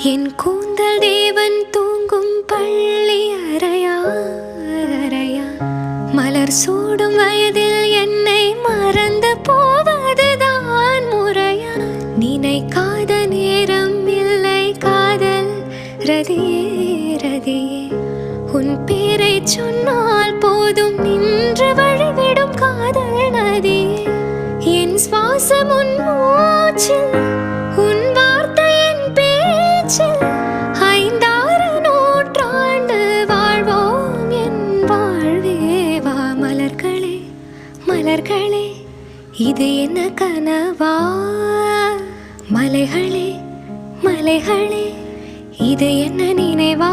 என் கூந்தல் தேவன் தூங்கும் பள்ளி அறையா மலர் சூடும் வயதில் என்னை மறந்து போவதுதான் முறையா? நினைக்காத நேரம் இல்லை காதல் ரதியே உன் பேரை சொன்னால் போதும் நின்று வழிவிடும் காதல் நதியே. என் சுவாசம் உன் மூச்சில், உன் வார்த்தையின் பேச்சில், 5-6 நூற்றாண்டு வாழ்வோம் என் வாழ்வேவா. மலர்களே மலர்களே இது என்ன கனவா? மலைகளே மலைகளே இது என்ன நினைவா?